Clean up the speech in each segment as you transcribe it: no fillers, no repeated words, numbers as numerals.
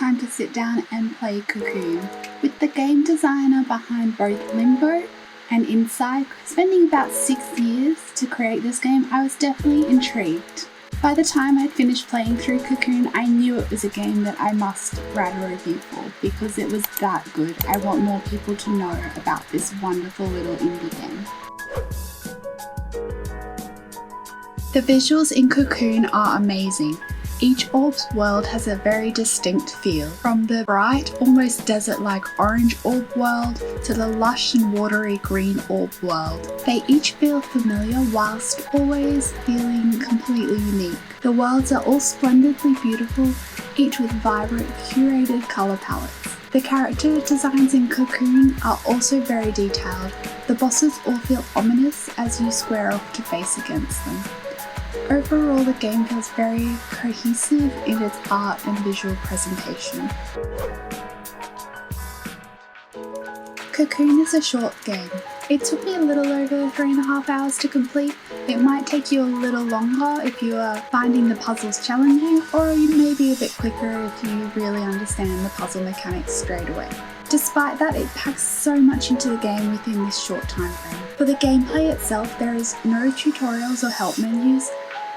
time to sit down and play Cocoon. With the game designer behind both Limbo and Inside spending about 6 years to create this game, I was definitely intrigued. By the time I'd finished playing through Cocoon, I knew it was a game that I must write a review for because it was that good. I want more people to know about this wonderful little indie game. The visuals in Cocoon are amazing. Each orb's world has a very distinct feel, from the bright, almost desert-like orange orb world to the lush and watery green orb world. They each feel familiar whilst always feeling completely unique. The worlds are all splendidly beautiful, each with vibrant, curated colour palettes. The character designs in Cocoon are also very detailed. The bosses all feel ominous as you square off to face against them. Overall, the game feels very cohesive in its art and visual presentation. Cocoon is a short game. It took me a little over 3.5 hours to complete. It might take you a little longer if you are finding the puzzles challenging, or you may be a bit quicker if you really understand the puzzle mechanics straight away. Despite that, it packs so much into the game within this short time frame. For the gameplay itself, there is no tutorials or help menus.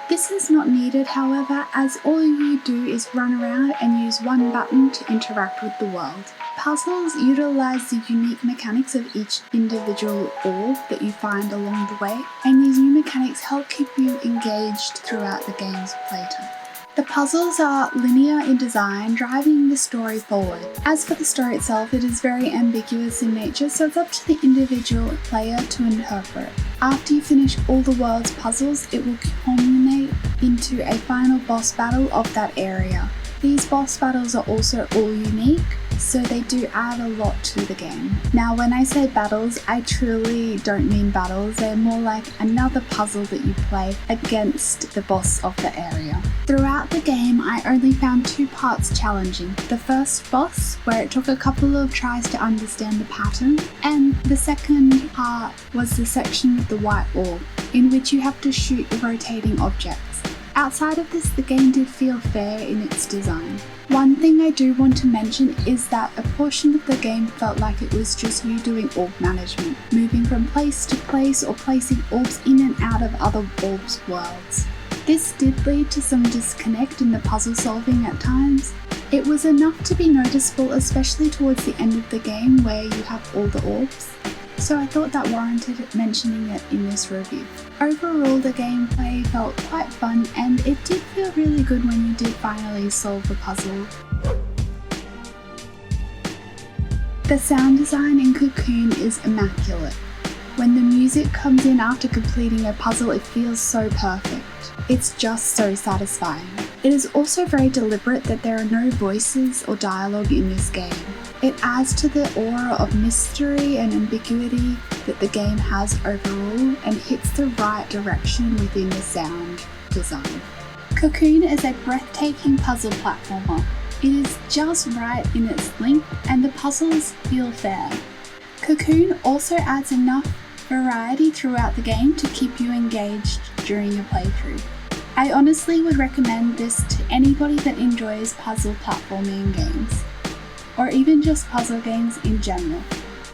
This is not needed, however, as all you do is run around and use one button to interact with the world. Puzzles utilise the unique mechanics of each individual orb that you find along the way, and these new mechanics help keep you engaged throughout the game's playtime. The puzzles are linear in design, driving the story forward. As for the story itself, it is very ambiguous in nature, so it's up to the individual player to interpret. After you finish all the world's puzzles, it will culminate into a final boss battle of that area. These boss battles are also all unique, so they do add a lot to the game. Now, when I say battles, I truly don't mean battles. They're more like another puzzle that you play against the boss of the area. Throughout the game, I only found 2 parts challenging. The first boss, where it took a couple of tries to understand the pattern, and the second part was the section with the white orb, in which you have to shoot rotating objects. Outside of this, the game did feel fair in its design. One thing I do want to mention is that a portion of the game felt like it was just you doing orb management, moving from place to place or placing orbs in and out of other orbs' worlds. This did lead to some disconnect in the puzzle solving at times. It was enough to be noticeable, especially towards the end of the game where you have all the orbs, so I thought that warranted mentioning it in this review. Overall, the gameplay felt quite fun, and it did feel really good when you did finally solve the puzzle. The sound design in Cocoon is immaculate. When the music comes in after completing a puzzle, it feels so perfect. It's just so satisfying. It is also very deliberate that there are no voices or dialogue in this game. It adds to the aura of mystery and ambiguity that the game has overall and hits the right direction within the sound design. Cocoon is a breathtaking puzzle platformer. It is just right in its length and the puzzles feel fair. Cocoon also adds enough variety throughout the game to keep you engaged during your playthrough. I honestly would recommend this to anybody that enjoys puzzle platforming games, or even just puzzle games in general.